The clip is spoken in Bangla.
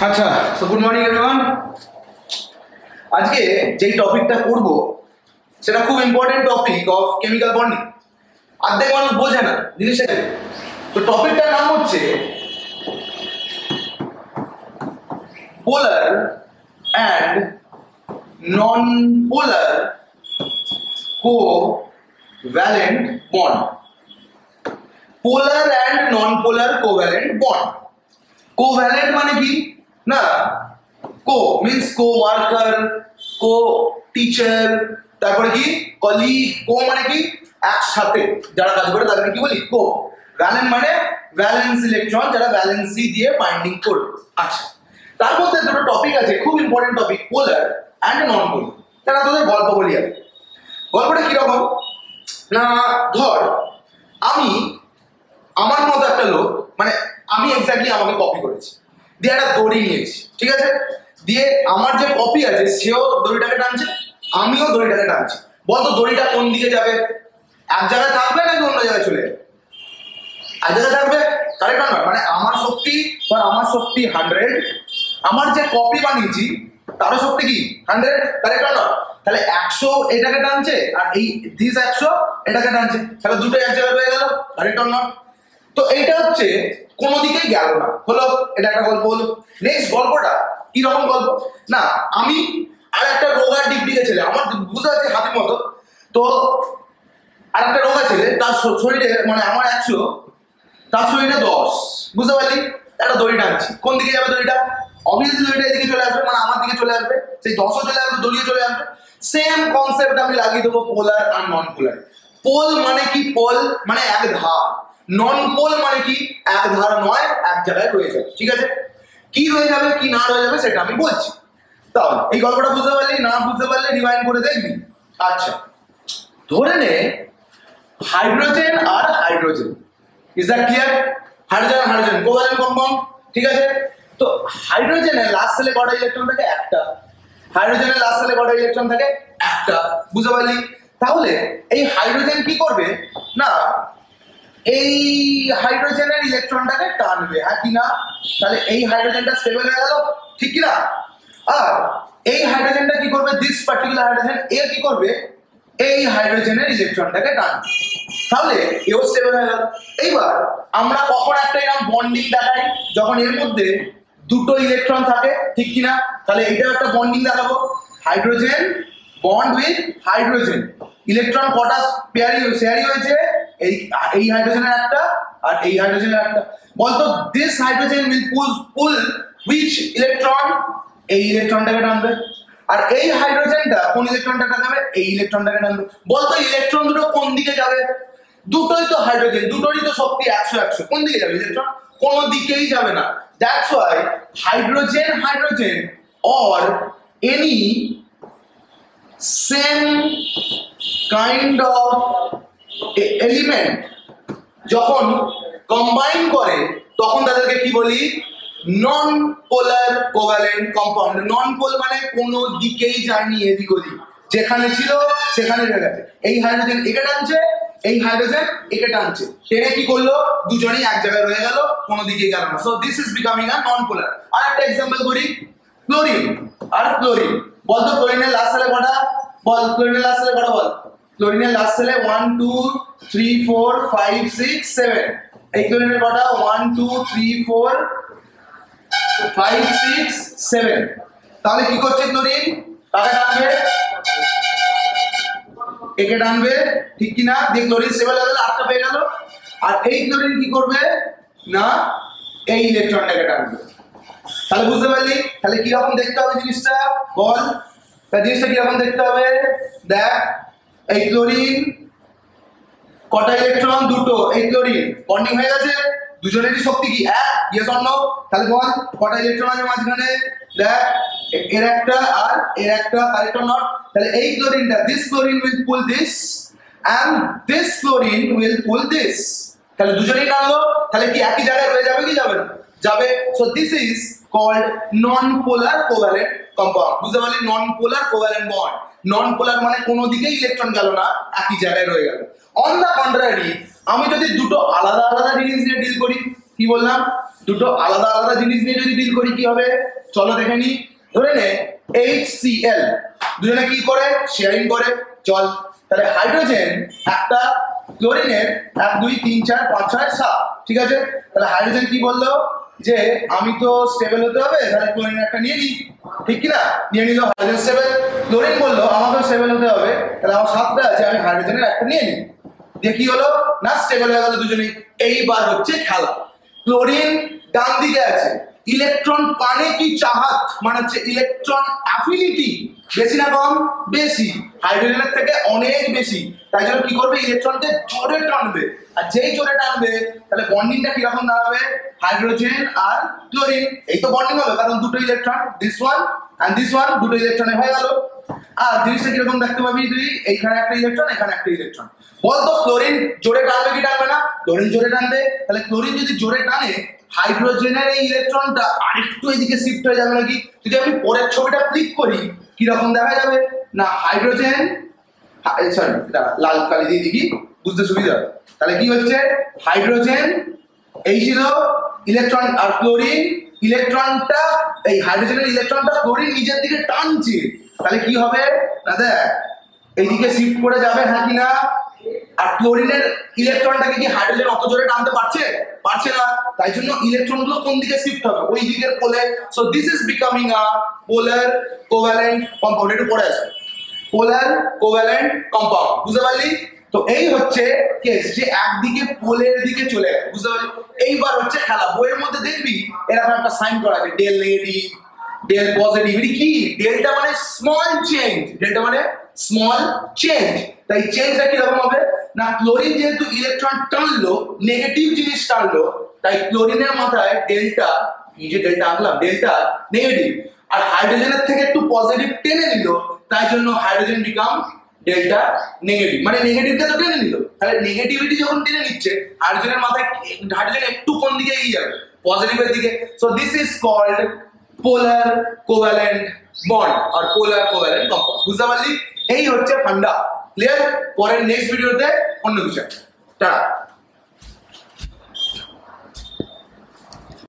আচ্ছা, সো গুড মর্নিং এভরিওয়ান। আজকে যেই টপিকটা করব সেটা খুব important topic of chemical bonding. অর্ধেক মানুষ বোঝে না জিনিসটা। তো টপিকটার নাম হচ্ছে পোলার and non polar covalent bond. Polar and non polar covalent bond. Covalent মানে কি না, কো মিন্স কো ওয়ার্কার, কো টিচার, তারপরে কি কলিগ। কো মানে কি একসাথে যারা কাজ করে তাদেরকে কি বলি কো। ভ্যালেন্ট মানে ভ্যালেন্স ইলেকট্রন, যারা ভ্যালেন্সি দিয়ে বাইন্ডিং করবে। আচ্ছা, তার মধ্যে দুটো টপিক আছে খুব important topic, polar and non polar. তারা তোদের গল্প বলি আমি। গল্পটা কিরকম না, ধর আমি আমার মতো একটা লোক, মানে আমি এক্স্যাক্টলি আমাকে কপি করেছি, দিয়ে একটা দড়ি নিয়েছি, ঠিক আছে। দিয়ে আমার যে কপি আছে সেও দড়িটাকে টানছে, আমিও দড়িটাকে টানছি। বলতো দড়িটা কোন দিকে যাবে? এক জায়গায় থাকবে নাকি অন্য জায়গায় চলে যাবে? এক জায়গায় থাকবে, কারেক্ট না? মানে আমার শক্তি বা আমার শক্তি 100, আমার যে কপি বানিয়েছি তারও শক্তি কি 100, কারেক্ট না? তাহলে 100 এটাকে টানছে আর এই 100 এটাকে টানছে, তাহলে দুটো এক জায়গায় রয়ে গেল, কারেক্ট না? তো এইটা হচ্ছে কোনো দিকেই গেল না, হলো। এটা একটা গল্প হলো। নেক্সট গল্পটা কি রকম গল্প না, আমি আর একটা রোগা ডিগডিগে ছেলে, আমার বুঝতে আছে হাতির মতো, তো আর একটা রোগা ছেলে, তার শরীরে মানে আমার 100, তার শরীরে 10, বুঝতে পারলি? একটা দড়ি টানছি, কোন দিকে যাবে দড়িটা? অবভিয়াসলি দড়িটা এদিকে চলে আসবে, মানে আমার দিকে চলে আসবে। সেই 10ও চলে আসবে, দড়িও চলে আসবে। সেম কনসেপ্ট আমি লাগিয়ে দেবো পোলার আর নন পোলার। পোল মানে কি? পোল মানে এক ধার। নন পোল মানে কি? এক ধার নয়, এক জায়গায় রয়ে যাবে, ঠিক আছে। কি রয়ে যাবে কি না রয়ে যাবে সেটা আমি বলছি। তাহলে এই গল্পটা বুঝতে পারলি? না বুঝতে পারলে রিমাইন্ড করে দেখবি। আচ্ছা, ধরে নে হাইড্রোজেন আর hydrogen, is that clear? Hydrogen আর হাইড্রোজেন কোভ্যালেন্ট কম্পাউন্ড, ঠিক আছে। তো হাইড্রোজেনের লাস্ট সেলে কটা ইলেকট্রন থাকে? একটা। হাইড্রোজেনের লাস্ট সেলে কটা ইলেকট্রন থাকে? একটা, বুঝতে পারলি? তাহলে এই হাইড্রোজেন কি করবে না, এই হাইড্রোজেনের ইলেকট্রনটাকে টানবে, হ্যাঁ কি না? তাহলে এই হাইড্রোজেনটা স্টেবল হয়ে গেল, ঠিক কি না? আর এই হাইড্রোজেনটা কি করবে? দিস পার্টিকুলার হাইড্রোজেন এর কি করবে? এই হাইড্রোজেনের ইলেকট্রনটাকে টানবে, তাহলে এও স্টেবল হয়ে গেল। এইবার আমরা কখন একটা এরকম বন্ডিং দেখাই? যখন এর মধ্যে দুটো ইলেকট্রন থাকে, ঠিক কি না? তাহলে এইটাও একটা বন্ডিং দেখাবো, hydrogen bond with hydrogen. Electron কটা শেয়ারই হয়েছে? এই হাইড্রোজেনের একটা আর এই হাইড্রোজেনের একটা। বলতো this hydrogen will pool which electron? এই ইলেকট্রনটাকে টানবে। আর এই হাইড্রোজেনটা কোন ইলেকট্রনটা টানবে? এই ইলেকট্রনটাকে টানবে। বলতো ইলেকট্রন দুটো কোন দিকে যাবে? দুটোই তো হাইড্রোজেন, দুটোরই তো শক্তি 100 কোন দিকে যাবে ইলেকট্রন? কোনো দিকেই যাবে না। That's why hydrogen hydrogen or any same kind of element যখন কম্বাইন করে তখন তাদেরকে কি বলি? নন পোলার কোভ্যালেন্ট কম্পাউন্ড। নন পোল মানে কোনো দিকেই যায়নি, এদিক ওদিক, যেখানে ছিল সেখানে রয়ে গেছে। এই হাইড্রোজেন একে টানছে, এই হাইড্রোজেন একে টানছে, টেনে কি করলো? দুজনেই এক জায়গায় রয়ে গেল, কোনো দিকে গেল না। So this is becoming a non polar. আর একটা এক্সাম্পল করি, ক্লোরিন আর ক্লোরিন। বলতো ক্লোরিনের লাস্ট সেলে কটা? বল ক্লোরিনের লাস্ট সেলে কটা বল? ক্লোরিনের লাস্ট সেলে 1 2 3 4 5 6 7। এই ক্লোরিনের কটা? 1 2 3 4 5 6 7। তাহলে কি করছে ক্লোরিন? কাকে টানবে? একে টানবে, ঠিক কি না? দিয়ে ক্লোরিন স্টেবল হয়ে গেল, আটটা পেয়ে গেল। আর এই ক্লোরিন কি করবে না, এই ইলেকট্রনটাকে টানবে। তাহলে বুঝতে পারলি? তাহলে কিরকম দেখতে হবে জিনিসটা বল? জিনিসটা কিরকম দেখতে হবে? দেখ, এই ক্লোরিন কটা ইলেকট্রন? দুটো। এই ক্লোরিন বন্ডিং হয়ে গেছে, দুজনেরই শক্তি কি 1? Yes or no? তাহলে বল কটা ইলেকট্রন আছে মাঝখানে? দেখ, এর একটা আর এর একটা, কারেক্ট অর নট? তাহলে এই ক্লোরিনটা, this chlorine will pull this and this chlorine will pull this. তাহলে দুজনেই টানলো, তাহলে কি একই জায়গায় রয়ে যাবে কি যাবে না? যাবে। So this is called non polar covalent compound. বুঝতে পারলি? নন পোলার কোভ্যালেন্ট বন্ড। নন পোলার মানে কোনো দিকেই ইলেকট্রন গেল না, একই জায়গায় রয়ে গেল। অন দ্য কন্ট্রারি, আমি যদি দুটো আলাদা আলাদা জিনিস নিয়ে ডিল করি, কি বললাম, দুটো আলাদা আলাদা জিনিস নিয়ে যদি ডিল করি কি হবে, চলো দেখে নি। ধরে নে HCl দুজনে কি করে, শেয়ারিং করে। চল তাহলে হাইড্রোজেন একটা ক্লোরিনের 1 2 3 4 5 6 7, ঠিক আছে। তাহলে হাইড্রোজেন কি বললো যে আমি তো স্টেবল হতে হবে, তাহলে ক্লোরিন একটা নিয়ে নিই, ঠিক কি না? নিয়ে নিল হাইড্রোজেন স্টেবল। ক্লোরিন বললো আমাকেও স্টেবল হতে হবে, তাহলে আমার 7টা আছে, আমি হাইড্রোজেনের একটা নিয়ে নিই। দিয়ে কি হলো না, স্টেবল হয়ে গেল দুজনেই। এইবার হচ্ছে খেলা। ক্লোরিন ডান দিকে আছে, ইলেকট্রন পানে কি চাহাত, মানে হচ্ছে ইলেকট্রন অ্যাফিনিটি বেশি না কম? বেশি, হাইড্রোজেনের থেকে অনেক বেশি। তাই জন্য কি করবে, ইলেকট্রনকে জোরে টানবে। আর যেই জোরে টানবে তাহলে বন্ডিংটা কিরকম দাঁড়াবে, হাইড্রোজেন আর ক্লোরিন এই তো বন্ডিং হবে, কারণ দুটো electron, this one and this one, দুটো ইলেকট্রনে হয়ে গেল। আর জিনিসটা কিরকম দেখতে পাবি তুই, এইখানে একটা ইলেকট্রন, এখানে একটা ইলেকট্রন। বলতো ক্লোরিন জোরে টানবে কি টানবে না? ক্লোরিন জোরে টানবে। তাহলে ক্লোরিন যদি জোরে টানে, হাইড্রোজেনের এই ইলেকট্রনটা আরেকটু এদিকে শিফট হয়ে যাবে নাকি? যদি আমি পরের ছবিটা ক্লিক করি কি রকম দেখা যাবে না, হাইড্রোজেন, সরি লাল কালি দিয়ে দেখি বুঝতে সুবিধা হবে। তাহলে কি হচ্ছে, হাইড্রোজেন এই ছিল ইলেকট্রন, আর ক্লোরিন ইলেকট্রনটা, এই হাইড্রোজেনের ইলেকট্রনটা ক্লোরিন নিজের দিকে টানছে। তাহলে কি হবে না, দেখ এইদিকে শিফট করে যাবে, হ্যাঁ কি না? আর ক্লোরিনের ইলেকট্রনটাকে কি হাইড্রোজেন অত জোরে টানতে পারছে? পারছে না। তাই জন্য ইলেকট্রনগুলো কোন দিকে শিফট হবে, ওই দিকের পোলে। So this is becoming a polar covalent compound. একটু পড়ে আসো, পোলার কোভ্যালেন্ট কম্পাউন্ড, বুঝতে পারলি? তো এই হচ্ছে কেস, যে একদিকে পোলের দিকে চলে গেছে, বুঝতে পারলি? এইবার হচ্ছে খেলা। বইয়ের মধ্যে দেখবি এরকম একটা সাইন করা আছে, ডেল নেগেটিভ, ডেল পজিটিভ। এটি কি, ডেল্টা মানে স্মল চেঞ্জ, ডেল্টা মানে স্মল চেঞ্জ। তাই চেঞ্জটা কিরকম হবে না, ক্লোরিন যেহেতু ইলেকট্রন টানলো, নেগেটিভ জিনিস টানলো, তাই ক্লোরিনের মাথায় ডেল্টা, এই যে ডেল্টা আনলাম, ডেল্টা নেগেটিভ। আর হাইড্রোজেনের থেকে একটু পজিটিভ টেনে নিল, তাই জন্য হাইড্রোজেন বিকাম ডেল্টা নেগেটিভ, মানে নেগেটিভটা তো টেনে নিল। তাহলে নেগেটিভিটি যখন টেনে নিচ্ছে, হাইড্রোজেনের মাথায় হাইড্রোজেন একটু কোন দিকে এগিয়ে যাবে, পজিটিভের দিকে। So this is called polar covalent bond আর পোলার কোভ্যালেন্ট কম্পাউন্ড, বুঝতে পারলি? এই হচ্ছে ফান্ডা। ক্লিয়ার? পরের নেক্সট ভিডিওতে অন্য কিছু। টাটা।